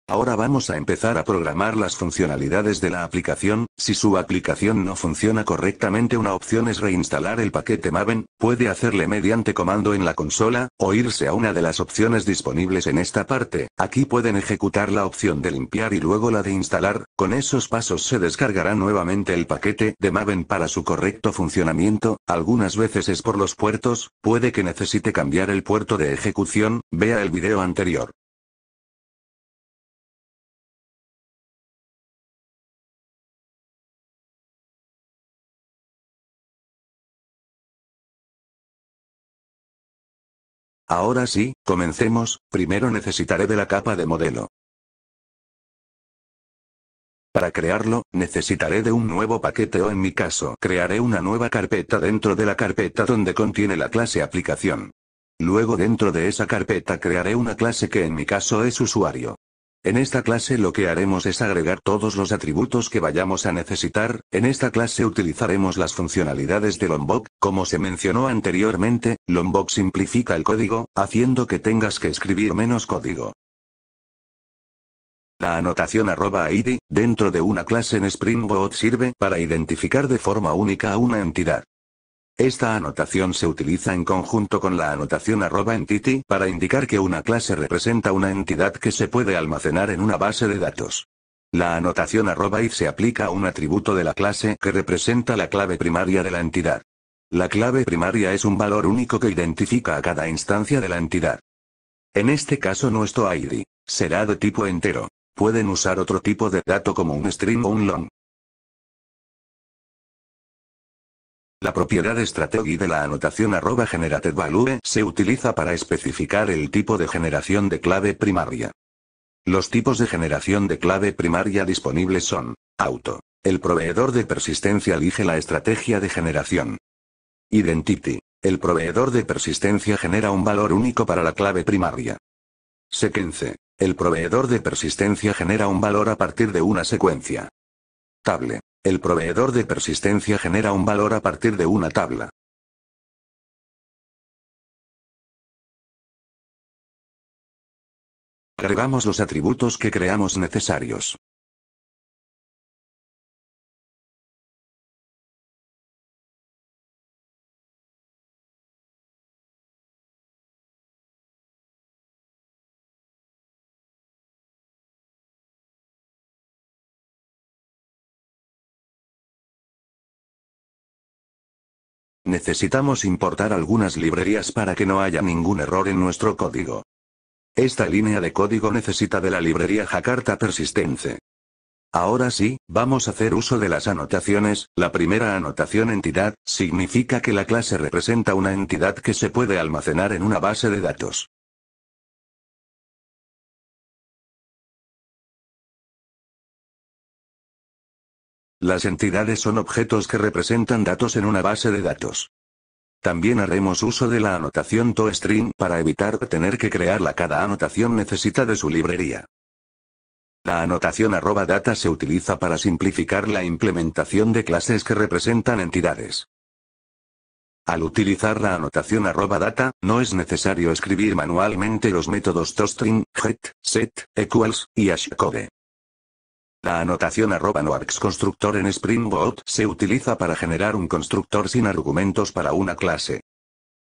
Ahora vamos a empezar a programar las funcionalidades de la aplicación. Si su aplicación no funciona correctamente, una opción es reinstalar el paquete Maven. Puede hacerle mediante comando en la consola, o irse a una de las opciones disponibles en esta parte. Aquí pueden ejecutar la opción de limpiar y luego la de instalar. Con esos pasos se descargará nuevamente el paquete de Maven para su correcto funcionamiento. Algunas veces es por los puertos, puede que necesite cambiar el puerto de ejecución. Vea el video anterior. Ahora sí, comencemos. Primero necesitaré de la capa de modelo. Para crearlo, necesitaré de un nuevo paquete o en mi caso crearé una nueva carpeta dentro de la carpeta donde contiene la clase aplicación. Luego dentro de esa carpeta crearé una clase que en mi caso es usuario. En esta clase lo que haremos es agregar todos los atributos que vayamos a necesitar. En esta clase utilizaremos las funcionalidades de Lombok. Como se mencionó anteriormente, Lombok simplifica el código, haciendo que tengas que escribir menos código. La anotación @id, dentro de una clase en Spring Boot sirve para identificar de forma única a una entidad. Esta anotación se utiliza en conjunto con la anotación @entity para indicar que una clase representa una entidad que se puede almacenar en una base de datos. La anotación id se aplica a un atributo de la clase que representa la clave primaria de la entidad. La clave primaria es un valor único que identifica a cada instancia de la entidad. En este caso nuestro ID será de tipo entero. Pueden usar otro tipo de dato como un string o un long. La propiedad strategy de la anotación @generateDvalue se utiliza para especificar el tipo de generación de clave primaria. Los tipos de generación de clave primaria disponibles son: auto. El proveedor de persistencia elige la estrategia de generación. Identity. El proveedor de persistencia genera un valor único para la clave primaria. Sequence. El proveedor de persistencia genera un valor a partir de una secuencia. Table. El proveedor de persistencia genera un valor a partir de una tabla. Agregamos los atributos que creamos necesarios. Necesitamos importar algunas librerías para que no haya ningún error en nuestro código. Esta línea de código necesita de la librería Jakarta Persistence. Ahora sí, vamos a hacer uso de las anotaciones. La primera anotación entidad, significa que la clase representa una entidad que se puede almacenar en una base de datos. Las entidades son objetos que representan datos en una base de datos. También haremos uso de la anotación toString para evitar tener que crearla. Cada anotación necesita de su librería. La anotación @data se utiliza para simplificar la implementación de clases que representan entidades. Al utilizar la anotación @data, no es necesario escribir manualmente los métodos toString, get, set, equals, y hashcode. La anotación @noarchConstructor en Spring Boot se utiliza para generar un constructor sin argumentos para una clase.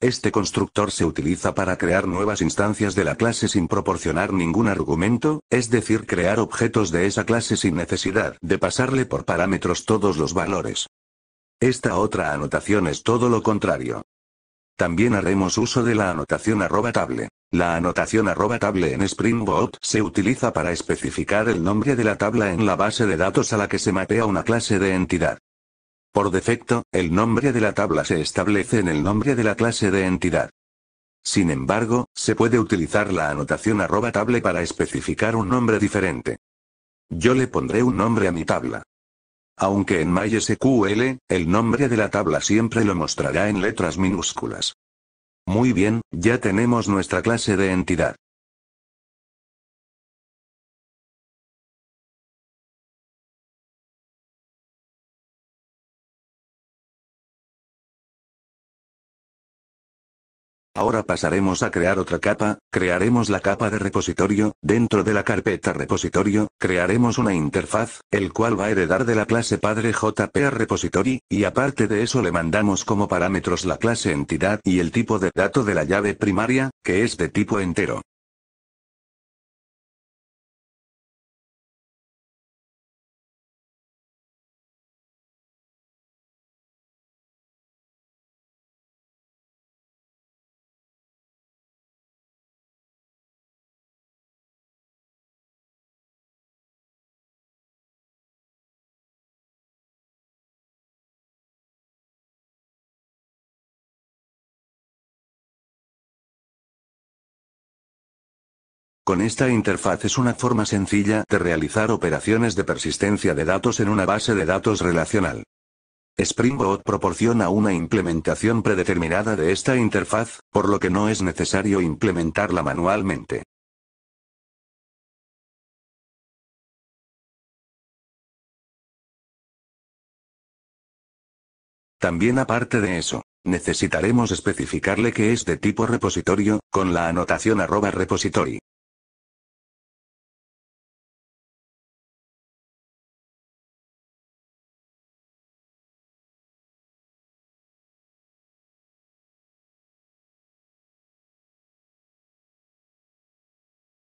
Este constructor se utiliza para crear nuevas instancias de la clase sin proporcionar ningún argumento, es decir, crear objetos de esa clase sin necesidad de pasarle por parámetros todos los valores. Esta otra anotación es todo lo contrario. También haremos uso de la anotación @table. La anotación @table en Spring Boot se utiliza para especificar el nombre de la tabla en la base de datos a la que se mapea una clase de entidad. Por defecto, el nombre de la tabla se establece en el nombre de la clase de entidad. Sin embargo, se puede utilizar la anotación @table para especificar un nombre diferente. Yo le pondré un nombre a mi tabla. Aunque en MySQL, el nombre de la tabla siempre lo mostrará en letras minúsculas. Muy bien, ya tenemos nuestra clase de entidad. Ahora pasaremos a crear otra capa, crearemos la capa de repositorio, dentro de la carpeta repositorio, crearemos una interfaz, el cual va a heredar de la clase padre JPA-repository, y aparte de eso le mandamos como parámetros la clase entidad y el tipo de dato de la llave primaria, que es de tipo entero. Con esta interfaz es una forma sencilla de realizar operaciones de persistencia de datos en una base de datos relacional. Spring Boot proporciona una implementación predeterminada de esta interfaz, por lo que no es necesario implementarla manualmente. También aparte de eso, necesitaremos especificarle que es de tipo repositorio, con la anotación @repository.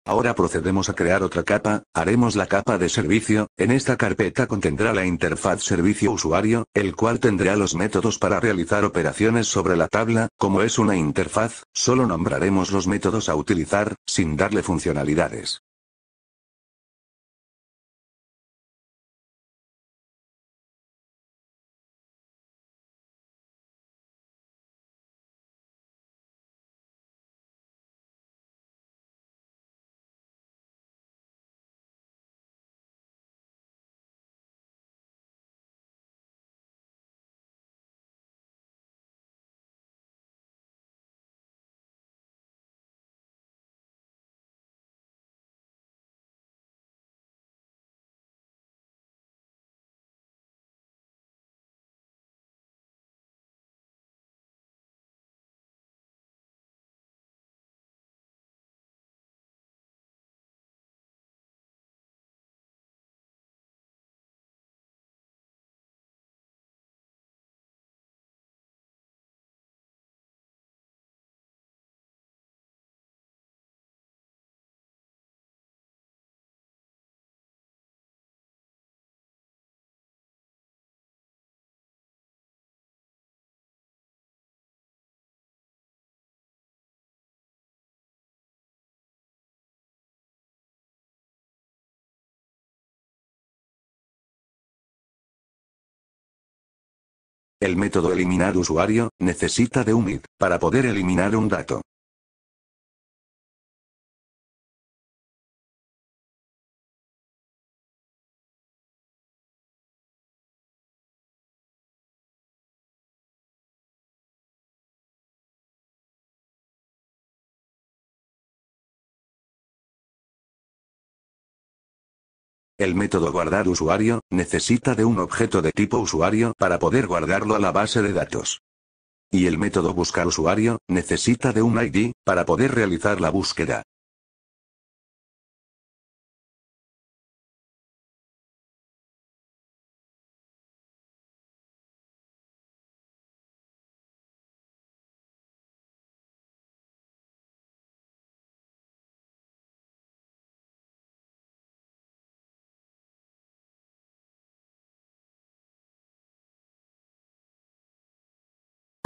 Ahora procedemos a crear otra capa, haremos la capa de servicio, en esta carpeta contendrá la interfaz servicio usuario, el cual tendrá los métodos para realizar operaciones sobre la tabla, como es una interfaz, solo nombraremos los métodos a utilizar, sin darle funcionalidades. El método eliminar usuario, necesita de un id, para poder eliminar un dato. El método guardar usuario, necesita de un objeto de tipo usuario para poder guardarlo a la base de datos. Y el método buscar usuario, necesita de un ID, para poder realizar la búsqueda.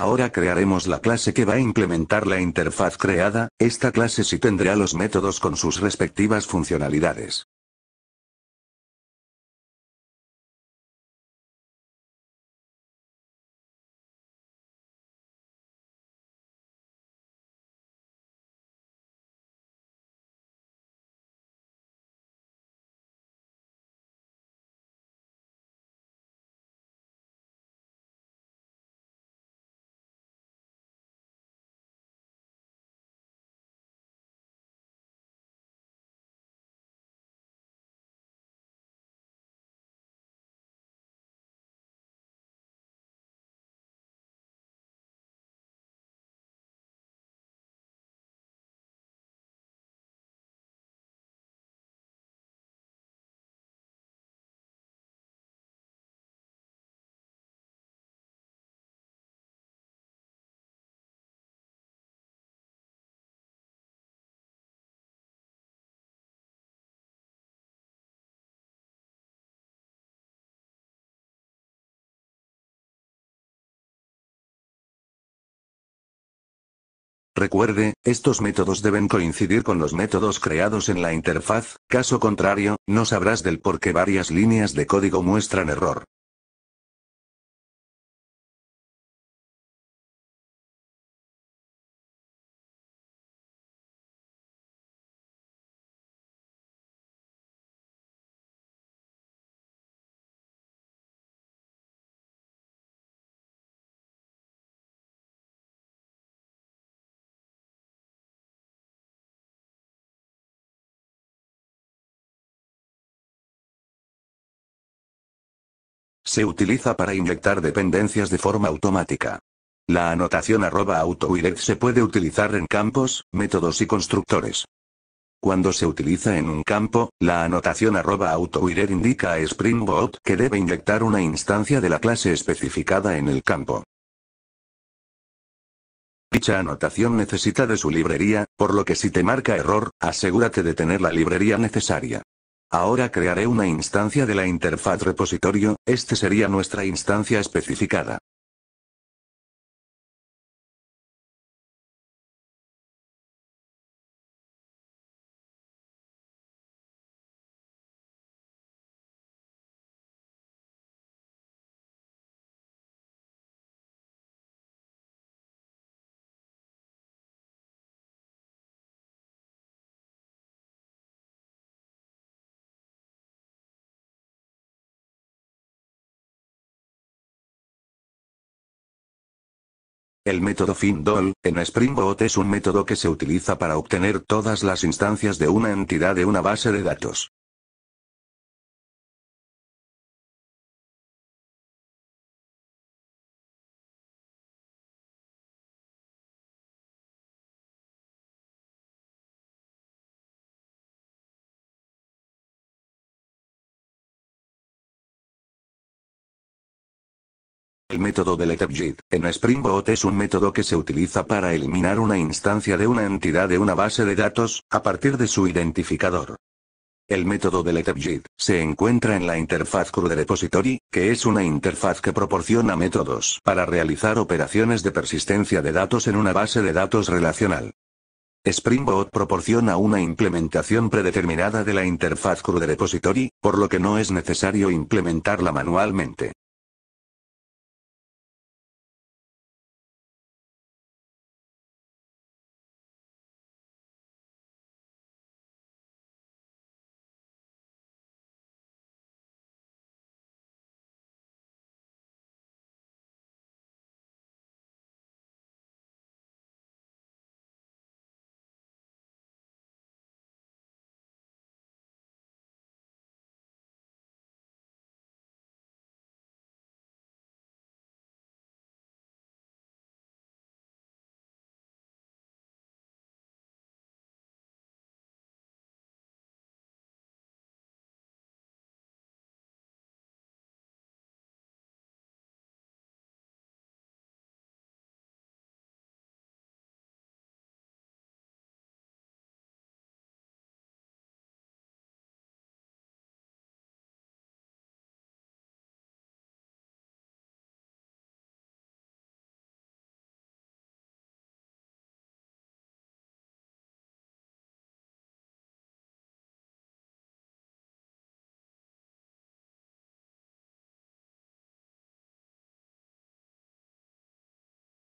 Ahora crearemos la clase que va a implementar la interfaz creada, esta clase sí tendrá los métodos con sus respectivas funcionalidades. Recuerde, estos métodos deben coincidir con los métodos creados en la interfaz, caso contrario, no sabrás del por qué varias líneas de código muestran error. Se utiliza para inyectar dependencias de forma automática. La anotación @autodirect se puede utilizar en campos, métodos y constructores. Cuando se utiliza en un campo, la anotación @autodirect indica a Spring Boot que debe inyectar una instancia de la clase especificada en el campo. Dicha anotación necesita de su librería, por lo que si te marca error, asegúrate de tener la librería necesaria. Ahora crearé una instancia de la interfaz repositorio, este sería nuestra instancia especificada. El método findall, en Spring Boot es un método que se utiliza para obtener todas las instancias de una entidad de una base de datos. El método deleteFgit, en Spring Boot es un método que se utiliza para eliminar una instancia de una entidad de una base de datos, a partir de su identificador. El método deleteFgit se encuentra en la interfaz CRUD-Repository, que es una interfaz que proporciona métodos para realizar operaciones de persistencia de datos en una base de datos relacional. Spring Boot proporciona una implementación predeterminada de la interfaz CRUD-Repository, por lo que no es necesario implementarla manualmente.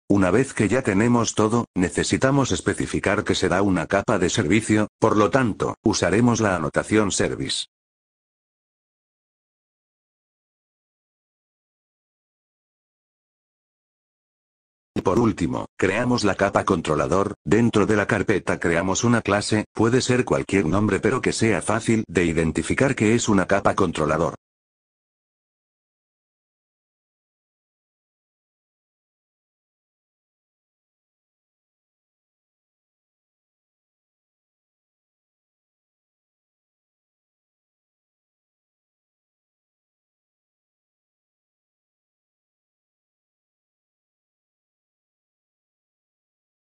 Una vez que ya tenemos todo, necesitamos especificar que será una capa de servicio, por lo tanto, usaremos la anotación service. Y por último, creamos la capa controlador, dentro de la carpeta creamos una clase, puede ser cualquier nombre pero que sea fácil de identificar que es una capa controlador.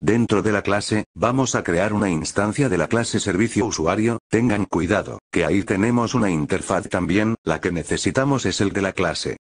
Dentro de la clase, vamos a crear una instancia de la clase servicio usuario, tengan cuidado, que ahí tenemos una interfaz también, la que necesitamos es el de la clase.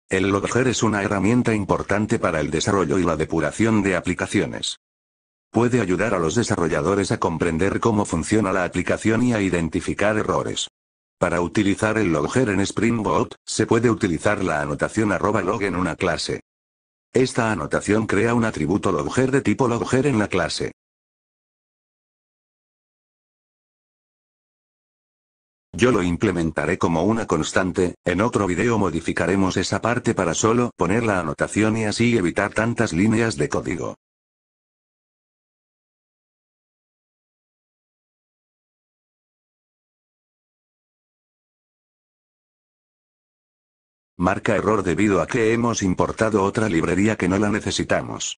El Logger es una herramienta importante para el desarrollo y la depuración de aplicaciones. Puede ayudar a los desarrolladores a comprender cómo funciona la aplicación y a identificar errores. Para utilizar el Logger en Spring Boot, se puede utilizar la anotación @log en una clase. Esta anotación crea un atributo Logger de tipo Logger en la clase. Yo lo implementaré como una constante, en otro video modificaremos esa parte para solo poner la anotación y así evitar tantas líneas de código. Marca error debido a que hemos importado otra librería que no la necesitamos.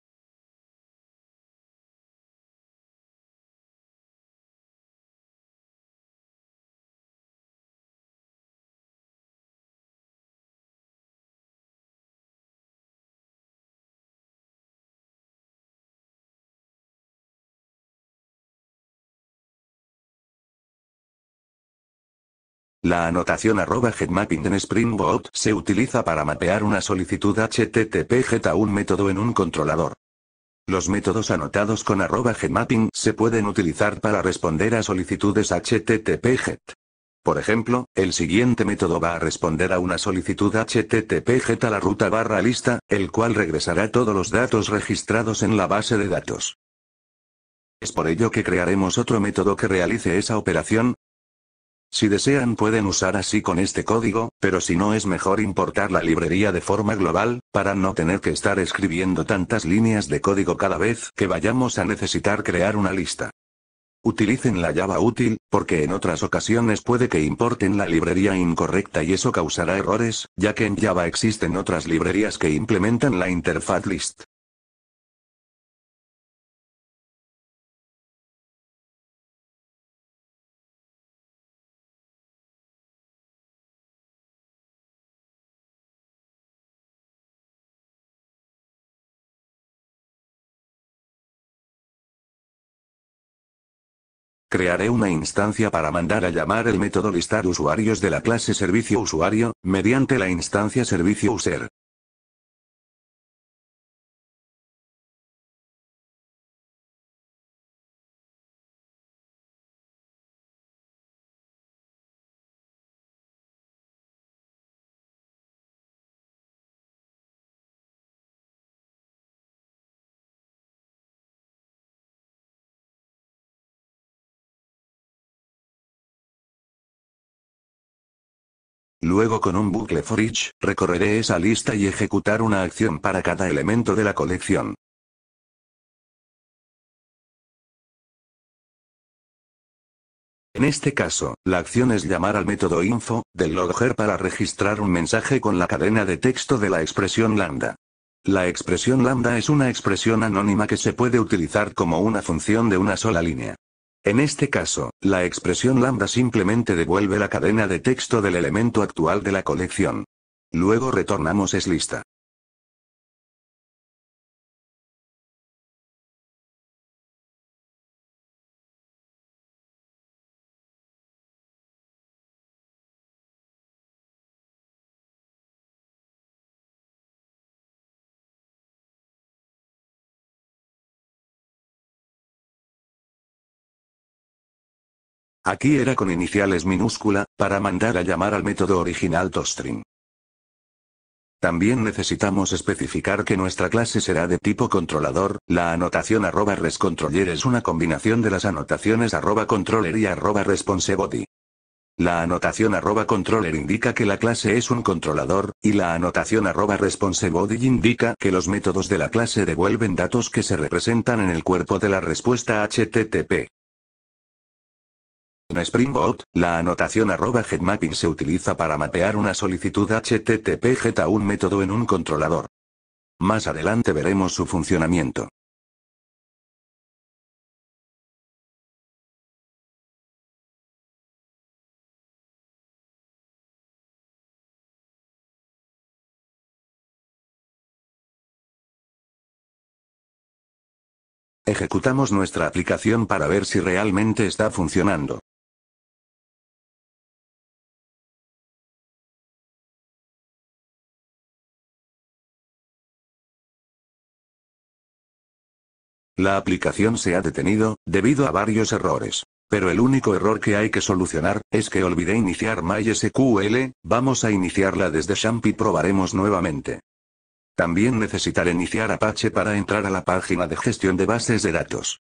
La anotación @getMapping en Spring Boot se utiliza para mapear una solicitud HTTP GET a un método en un controlador. Los métodos anotados con @getMapping se pueden utilizar para responder a solicitudes HTTP GET. Por ejemplo, el siguiente método va a responder a una solicitud HTTP GET a la ruta /lista, el cual regresará todos los datos registrados en la base de datos. Es por ello que crearemos otro método que realice esa operación. Si desean pueden usar así con este código, pero si no es mejor importar la librería de forma global, para no tener que estar escribiendo tantas líneas de código cada vez que vayamos a necesitar crear una lista. Utilicen la Java útil, porque en otras ocasiones puede que importen la librería incorrecta y eso causará errores, ya que en Java existen otras librerías que implementan la interfaz list. Crearé una instancia para mandar a llamar el método listar usuarios de la clase servicio usuario, mediante la instancia servicio user. Luego con un bucle for each, recorreré esa lista y ejecutar una acción para cada elemento de la colección. En este caso, la acción es llamar al método info, del Logger para registrar un mensaje con la cadena de texto de la expresión lambda. La expresión lambda es una expresión anónima que se puede utilizar como una función de una sola línea. En este caso, la expresión lambda simplemente devuelve la cadena de texto del elemento actual de la colección. Luego retornamos lista. Aquí era con iniciales minúscula, para mandar a llamar al método original toString. También necesitamos especificar que nuestra clase será de tipo controlador. La anotación @rescontroller es una combinación de las anotaciones @controller y @responsebody. La anotación @controller indica que la clase es un controlador, y la anotación @responsebody indica que los métodos de la clase devuelven datos que se representan en el cuerpo de la respuesta HTTP. En Spring Boot, la anotación @getMapping se utiliza para mapear una solicitud HTTP GET a un método en un controlador. Más adelante veremos su funcionamiento. Ejecutamos nuestra aplicación para ver si realmente está funcionando. La aplicación se ha detenido, debido a varios errores. Pero el único error que hay que solucionar, es que olvidé iniciar MySQL, vamos a iniciarla desde XAMPP y probaremos nuevamente. También necesitaré iniciar Apache para entrar a la página de gestión de bases de datos.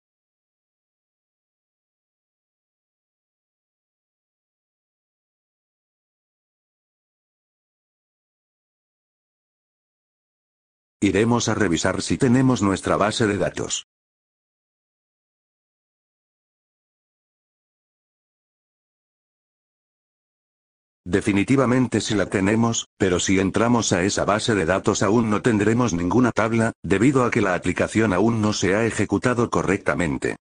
Iremos a revisar si tenemos nuestra base de datos. Definitivamente sí la tenemos, pero si entramos a esa base de datos aún no tendremos ninguna tabla, debido a que la aplicación aún no se ha ejecutado correctamente.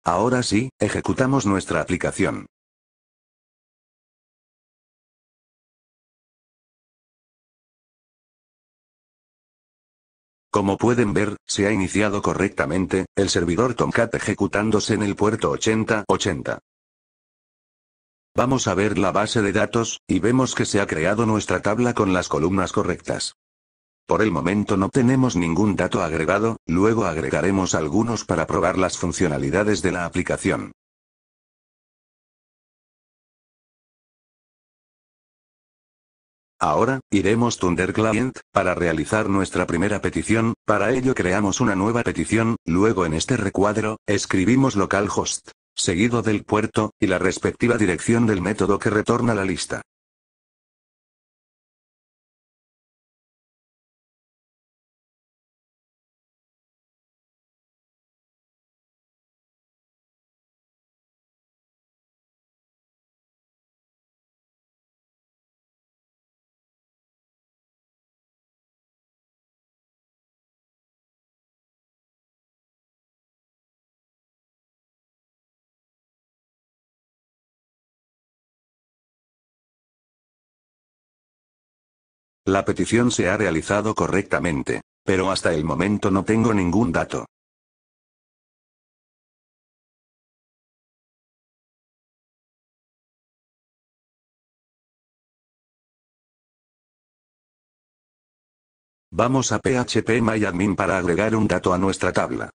Ahora sí, ejecutamos nuestra aplicación. Como pueden ver, se ha iniciado correctamente, el servidor Tomcat ejecutándose en el puerto 8080. Vamos a ver la base de datos, y vemos que se ha creado nuestra tabla con las columnas correctas. Por el momento no tenemos ningún dato agregado, luego agregaremos algunos para probar las funcionalidades de la aplicación. Ahora, iremos Thunder Client, para realizar nuestra primera petición, para ello creamos una nueva petición, luego en este recuadro, escribimos localhost, seguido del puerto, y la respectiva dirección del método que retorna la lista. La petición se ha realizado correctamente, pero hasta el momento no tengo ningún dato. Vamos a phpMyAdmin para agregar un dato a nuestra tabla.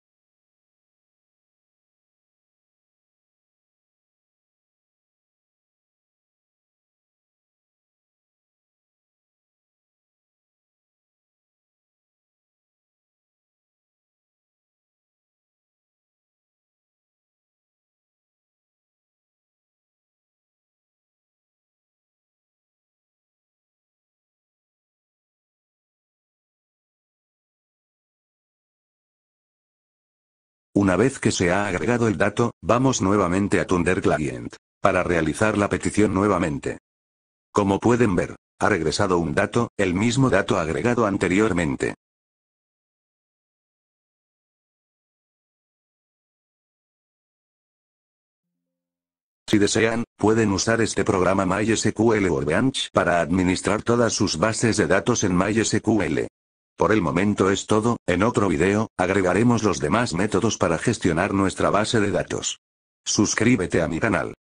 Una vez que se ha agregado el dato, vamos nuevamente a Thunder Client, para realizar la petición nuevamente. Como pueden ver, ha regresado un dato, el mismo dato agregado anteriormente. Si desean, pueden usar este programa MySQL Workbench para administrar todas sus bases de datos en MySQL. Por el momento es todo, en otro video, agregaremos los demás métodos para gestionar nuestra base de datos. Suscríbete a mi canal.